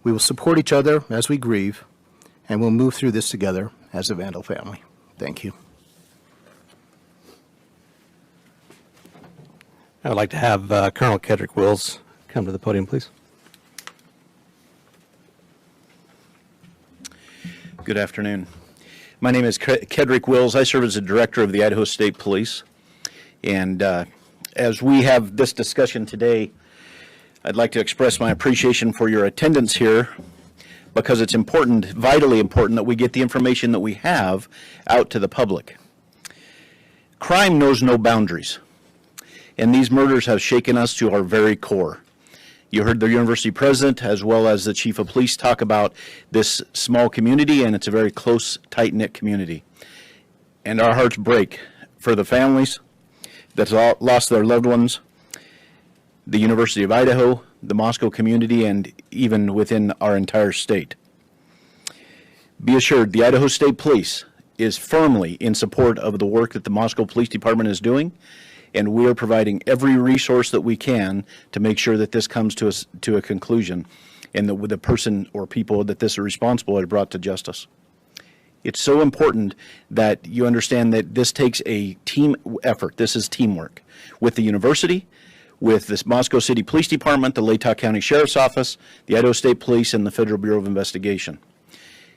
Speaker 10: We will support each other as we grieve, and we'll move through this together as a Vandal family. Thank you.
Speaker 2: I would like to have Colonel Kedrick Wills come to the podium, please.
Speaker 11: Good afternoon. My name is Kedrick Wills. I serve as the director of the Idaho State Police. And as we have this discussion today, I'd like to express my appreciation for your attendance here, because it's important, vitally important, that we get the information that we have out to the public. Crime knows no boundaries, and these murders have shaken us to our very core. You heard the university president as well as the chief of police talk about this small community, and it's a very close, tight-knit community. And our hearts break for the families that lost their loved ones, the University of Idaho, the Moscow community, and even within our entire state. Be assured, the Idaho State Police is firmly in support of the work that the Moscow Police Department is doing, and we are providing every resource that we can to make sure that this comes to a conclusion, and that the person or people that this are responsible are brought to justice. It's so important that you understand that this takes a team effort. This is teamwork with the university, with the Moscow City Police Department, the Latah County Sheriff's Office, the Idaho State Police, and the Federal Bureau of Investigation.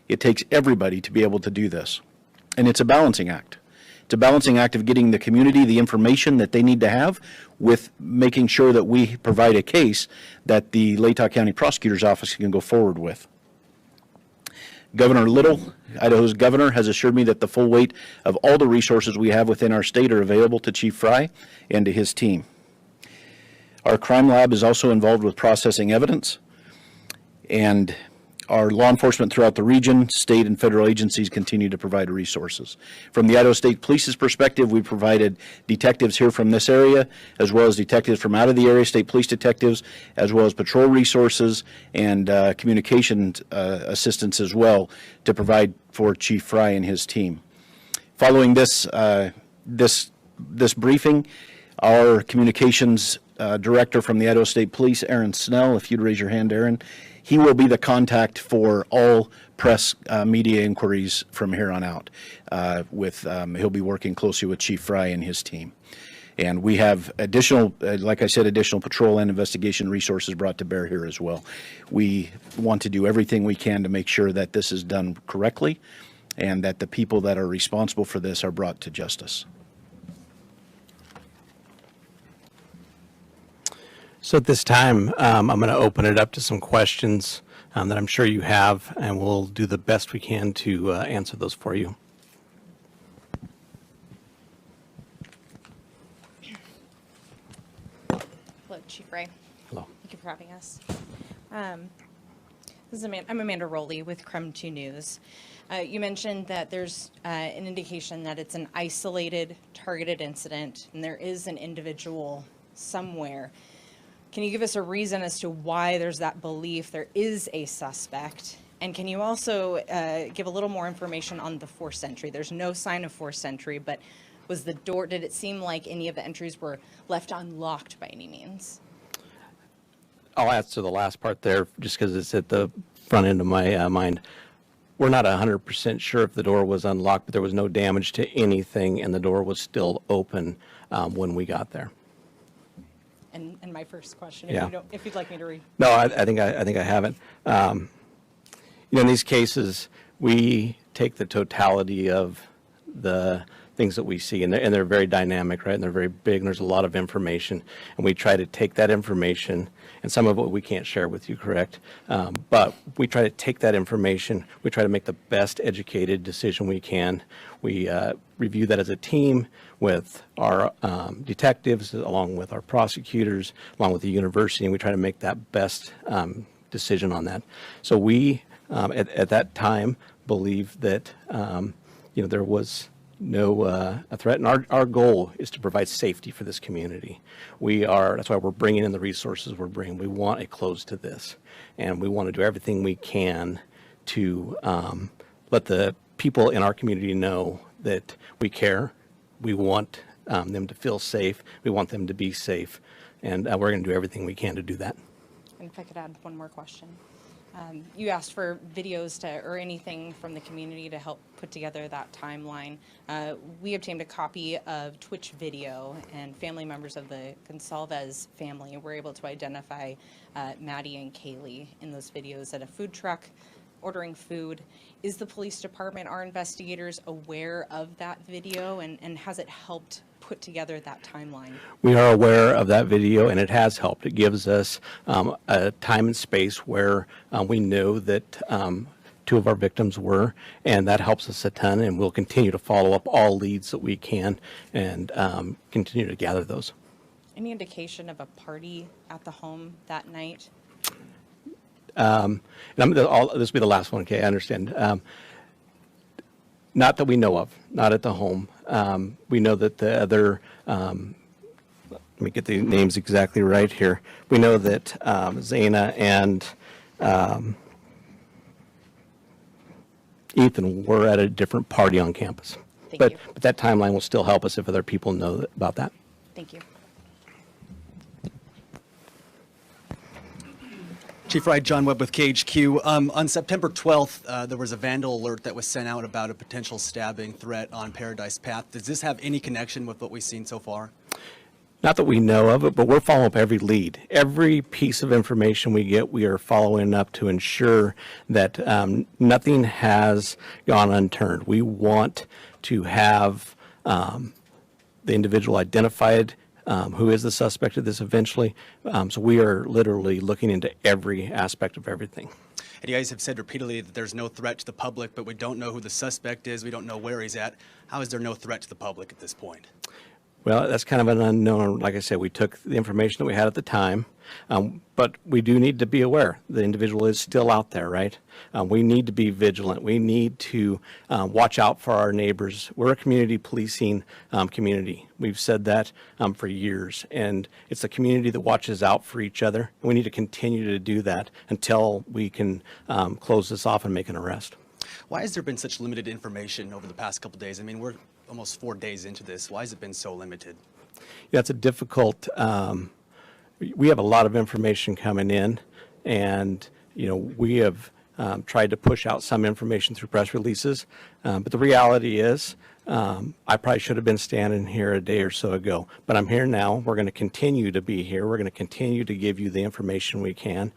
Speaker 11: It takes everybody to be able to do this. And it's a balancing act. It's a balancing act of getting the community the information that they need to have with making sure that we provide a case that the Latah County Prosecutor's Office can go forward with. Governor Little, Idaho's governor, has assured me that the full weight of all the resources we have within our state are available to Chief Fry and to his team. Our crime lab is also involved with processing evidence, and our law enforcement throughout the region, state and federal agencies continue to provide resources. From the Idaho State Police's perspective, we provided detectives here from this area, as well as detectives from out of the area, state police detectives, as well as patrol resources and communication assistance as well to provide for Chief Fry and his team. Following this briefing, our communications director from the Idaho State Police, Aaron Snell, if you'd raise your hand, Aaron, he will be the contact for all press media inquiries from here on out. He'll be working closely with Chief Fry and his team. And we have additional, like I said, additional patrol and investigation resources brought to bear here as well. We want to do everything we can to make sure that this is done correctly and that the people that are responsible for this are brought to justice.
Speaker 2: So at this time, I'm going to open it up to some questions that I'm sure you have, and we'll do the best we can to answer those for you.
Speaker 12: Hello, Chief Ray.
Speaker 2: Hello.
Speaker 12: Thank you for having us. I'm Amanda Rowley with Creme 2 News. You mentioned that there's an indication that it's an isolated, targeted incident, and there is an individual somewhere. Can you give us a reason as to why there's that belief there is a suspect? And can you also give a little more information on the forced entry? There's no sign of forced entry, but was the door, did it seem like any of the entries were left unlocked by any means?
Speaker 2: I'll answer the last part there just because it's at the front end of my mind. We're not 100% sure if the door was unlocked, but there was no damage to anything, and the door was still open when we got there.
Speaker 12: And my first question,
Speaker 2: Yeah.
Speaker 12: if you'd like me to read.
Speaker 2: No, I think I haven't. In these cases, we take the totality of the things that we see, and they're very dynamic, right? And they're very big, and there's a lot of information, and we try to take that information, and some of it we can't share with you, correct? But we try to take that information, we try to make the best educated decision we can. We review that as a team with our detectives, along with our prosecutors, along with the university, and we try to make that best decision on that. So we, at that time, believe that there was no a threat, and our goal is to provide safety for this community. That's why we're bringing in the resources we're bringing. We want a close to this, and we want to do everything we can to let the people in our community know that we care. We want them to feel safe. We want them to be safe, and we're going to do everything we can to do that.
Speaker 12: And if I could add one more question. You asked for videos or anything from the community to help put together that timeline. We obtained a copy of Twitch video, and family members of the Goncalves family were able to identify Maddie and Kaylee in those videos at a food truck ordering food. Is the police department, our investigators, aware of that video, and has it helped put together that timeline?
Speaker 2: We are aware of that video, and it has helped. It gives us a time and space where we know that two of our victims were, and that helps us a ton, and we'll continue to follow up all leads that we can and continue to gather those.
Speaker 12: Any indication of a party at the home that night?
Speaker 2: And this will be the last one, okay, I understand. Not that we know of, not at the home. We know that the other, let me get the names exactly right here. We know that Zana and Ethan were at a different party on campus. But that timeline will still help us if other people know about that.
Speaker 12: Thank you.
Speaker 13: Chief Wright, John Webb with KHQ. On September 12th, there was a vandal alert that was sent out about a potential stabbing threat on Paradise Path. Does this have any connection with what we've seen so far?
Speaker 2: Not that we know of it, but we're following up every lead. Every piece of information we get, we are following up to ensure that nothing has gone unturned. We want to have the individual identified, who is the suspect of this eventually. So we are literally looking into every aspect of everything.
Speaker 13: And you guys have said repeatedly that there's no threat to the public, but we don't know who the suspect is. We don't know where he's at. How is there no threat to the public at this point?
Speaker 2: Well, that's kind of an unknown. Like I said, we took the information that we had at the time, but we do need to be aware the individual is still out there, right? We need to be vigilant. We need to watch out for our neighbors. We're a community policing community. We've said that for years, and it's a community that watches out for each other. We need to continue to do that until we can close this off and make an arrest.
Speaker 13: Why has there been such limited information over the past couple of days? I mean, we're almost 4 days into this. Why has it been so limited?
Speaker 2: Yeah, it's a difficult, we have a lot of information coming in, and, we have tried to push out some information through press releases, but the reality is, I probably should have been standing here a day or so ago, but I'm here now. We're going to continue to be here. We're going to continue to give you the information we can.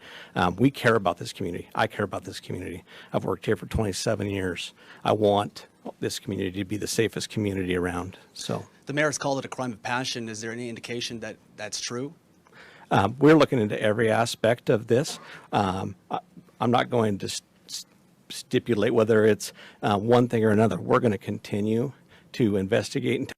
Speaker 2: We care about this community. I care about this community. I've worked here for 27 years. I want this community to be the safest community around. So
Speaker 13: the mayor has called it a crime of passion. Is there any indication that that's true?
Speaker 2: We're looking into every aspect of this. I'm not going to stipulate whether it's one thing or another. We're going to continue to investigate and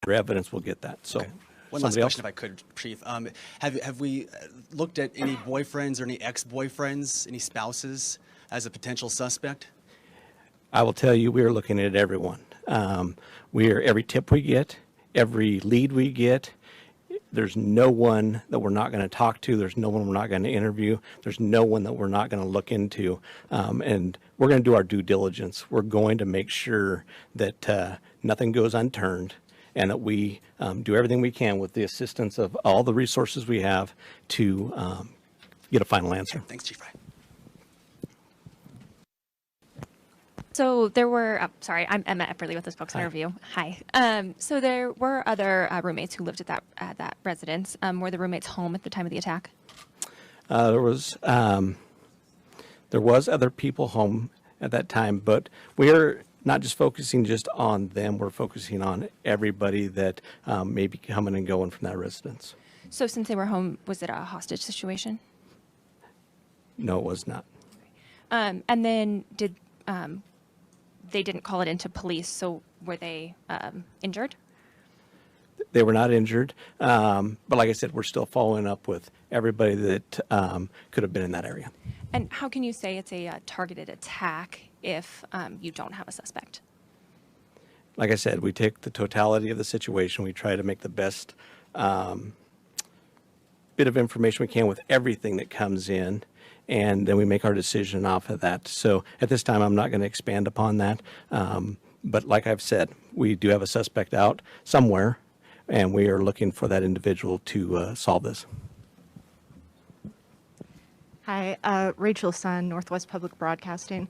Speaker 2: evidence will get that. So,
Speaker 13: okay. One last question, if I could, Chief. Have we looked at any boyfriends or any ex-boyfriends, any spouses as a potential suspect?
Speaker 2: I will tell you, we are looking at everyone. Every tip we get, every lead we get, there's no one that we're not going to talk to. There's no one we're not going to interview. There's no one that we're not going to look into. And we're going to do our due diligence. We're going to make sure that nothing goes unturned, and that we do everything we can with the assistance of all the resources we have to get a final answer.
Speaker 13: Thanks, Chief Fry.
Speaker 14: So there were, sorry, I'm Emma Epperly with the Spokes Interview. Hi. So there were other roommates who lived at that residence. Were the roommates home at the time of the attack?
Speaker 2: There was other people home at that time, but we're not just focusing just on them. We're focusing on everybody that may be coming and going from that residence.
Speaker 14: So since they were home, was it a hostage situation?
Speaker 2: No, it was not.
Speaker 14: And then they didn't call it into police, so were they injured?
Speaker 2: They were not injured, but like I said, we're still following up with everybody that could have been in that area.
Speaker 14: And how can you say it's a targeted attack if you don't have a suspect?
Speaker 2: Like I said, we take the totality of the situation. We try to make the best bit of information we can with everything that comes in, and then we make our decision off of that. So at this time, I'm not going to expand upon that. But like I've said, we do have a suspect out somewhere, and we are looking for that individual to solve this.
Speaker 15: Hi, Rachel Sun, Northwest Public Broadcasting.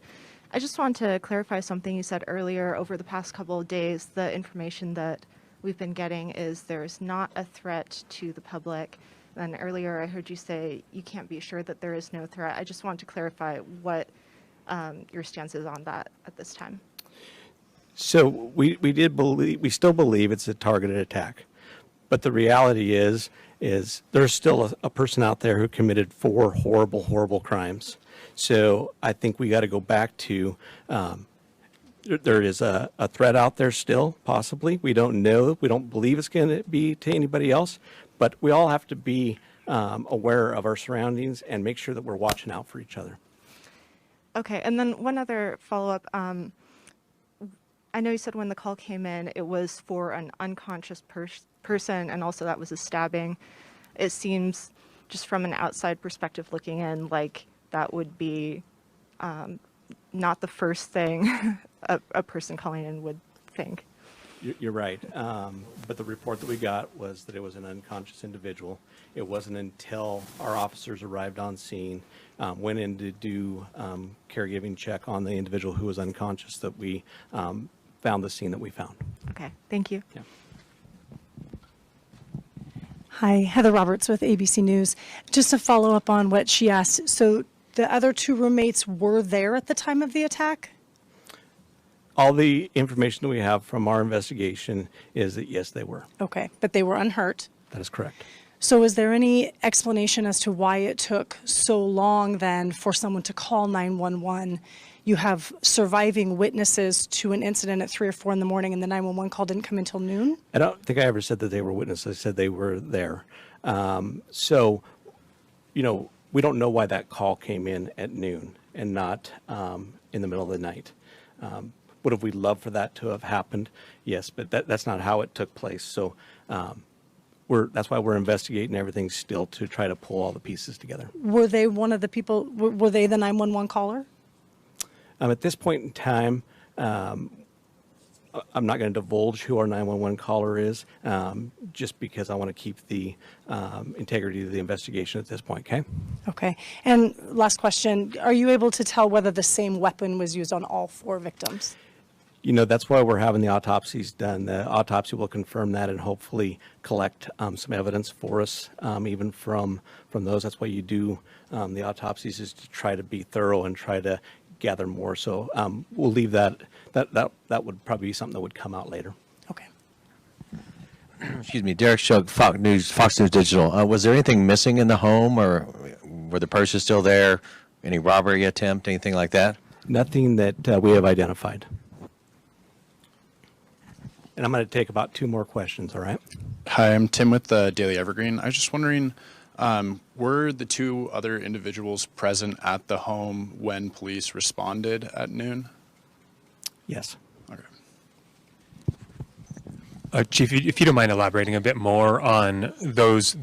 Speaker 15: I just want to clarify something you said earlier. Over the past couple of days, the information that we've been getting is there's not a threat to the public. And earlier I heard you say you can't be sure that there is no threat. I just want to clarify what your stance is on that at this time.
Speaker 2: So we still believe it's a targeted attack, but the reality is there's still a person out there who committed 4 horrible, horrible crimes. So I think we got to go back to there is a threat out there still, possibly. We don't know. We don't believe it's going to be to anybody else, but we all have to be aware of our surroundings and make sure that we're watching out for each other.
Speaker 15: Okay, and then one other follow-up. I know you said when the call came in, it was for an unconscious person, and also that was a stabbing. It seems, just from an outside perspective looking in, like that would be not the first thing a person calling in would think.
Speaker 2: You're right, but the report that we got was that it was an unconscious individual. It wasn't until our officers arrived on scene, went in to do caregiving check on the individual who was unconscious, that we found the scene that we found.
Speaker 15: Okay, thank you.
Speaker 2: Yeah.
Speaker 17: Hi, Heather Roberts with ABC News. Just to follow up on what she asked, so the other 2 roommates were there at the time of the attack?
Speaker 2: All the information that we have from our investigation is that, yes, they were.
Speaker 17: Okay, but they were unhurt.
Speaker 2: That is correct.
Speaker 17: So is there any explanation as to why it took so long then for someone to call 911? You have surviving witnesses to an incident at 3 or 4 in the morning, and the 911 call didn't come until noon?
Speaker 2: I don't think I ever said that they were witnesses. I said they were there. So, you know, we don't know why that call came in at noon and not in the middle of the night. Would have we loved for that to have happened? Yes, but that's not how it took place. So that's why we're investigating everything still, to try to pull all the pieces together.
Speaker 17: Were they one of the people, were they the 911 caller?
Speaker 2: At this point in time, I'm not going to divulge who our 911 caller is, just because I want to keep the integrity of the investigation at this point, okay?
Speaker 17: Okay. And last question, are you able to tell whether the same weapon was used on all 4 victims?
Speaker 2: You know, that's why we're having the autopsies done. The autopsy will confirm that and hopefully collect some evidence for us, even from those. That's why you do the autopsies, is to try to be thorough and try to gather more. So we'll leave that would probably be something that would come out later.
Speaker 17: Okay.
Speaker 18: Excuse me, Derek Shug, Fox News Digital. Was there anything missing in the home, or were the purses still there? Any robbery attempt, anything like that?
Speaker 2: Nothing that we have identified. And I'm going to take about 2 more questions, all right?
Speaker 19: Hi, I'm Tim with the Daily Evergreen. I was just wondering, were the 2 other individuals present at the home when police responded at noon?
Speaker 2: Yes.
Speaker 19: Okay.
Speaker 4: Chief, if you don't mind elaborating a bit more on those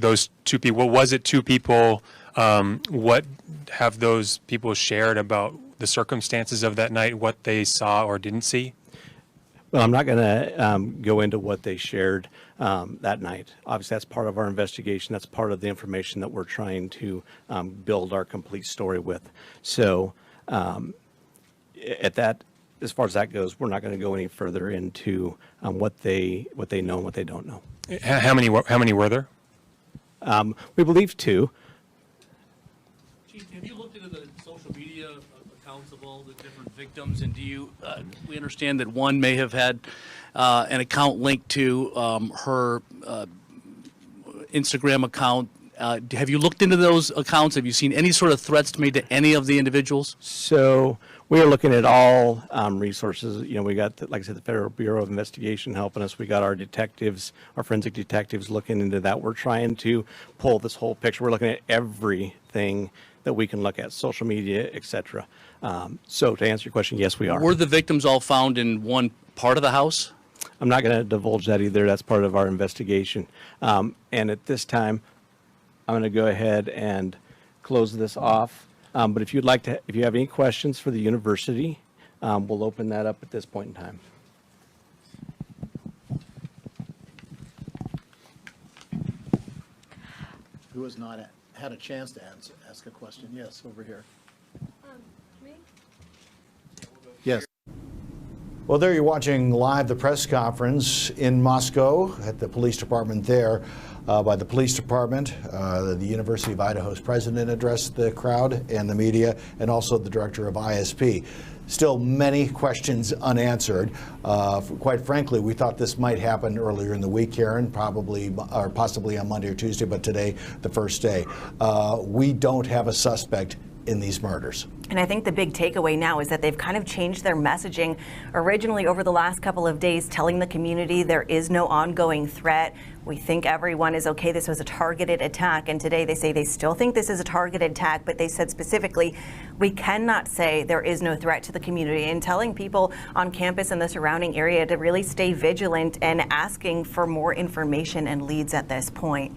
Speaker 4: two people. Was it two people? What have those people shared about the circumstances of that night, what they saw or didn't see?
Speaker 2: Well, I'm not going to go into what they shared that night. Obviously, that's part of our investigation. That's part of the information that we're trying to build our complete story with. So at that, as far as that goes, we're not going to go any further into what they know and what they don't know.
Speaker 4: How many were there?
Speaker 2: We believe 2.
Speaker 6: Chief, have you looked into the social media accounts of all the different victims, and do you? We understand that one may have had an account linked to her Instagram account. Have you looked into those accounts? Have you seen any sort of threats made to any of the individuals?
Speaker 2: So we are looking at all resources. You know, we got, like I said, the Federal Bureau of Investigation helping us. We got our detectives, our forensic detectives looking into that. We're trying to pull this whole picture. We're looking at everything that we can look at, social media, etc. So to answer your question, yes, we are.
Speaker 6: Were the victims all found in one part of the house?
Speaker 2: I'm not going to divulge that either. That's part of our investigation. And at this time, I'm going to go ahead and close this off. But if you'd like to, if you have any questions for the university, we'll open that up at this point in time.
Speaker 10: Who has not had a chance to ask a question? Yes, over here.
Speaker 27: Me?
Speaker 10: Yes.
Speaker 9: Well, there you're watching live the press conference in Moscow at the police department there. By the police department, the University of Idaho's president addressed the crowd and the media, and also the director of ISP. Still many questions unanswered. Quite frankly, we thought this might happen earlier in the week, Karen, probably or possibly on Monday or Tuesday, but today, the first day. We don't have a suspect in these murders.
Speaker 5: And I think the big takeaway now is that they've kind of changed their messaging. Originally, over the last couple of days, telling the community there is no ongoing threat. We think everyone is okay. This was a targeted attack. And today they say they still think this is a targeted attack, but they said specifically, we cannot say there is no threat to the community, and telling people on campus and the surrounding area to really stay vigilant and asking for more information and leads at this point.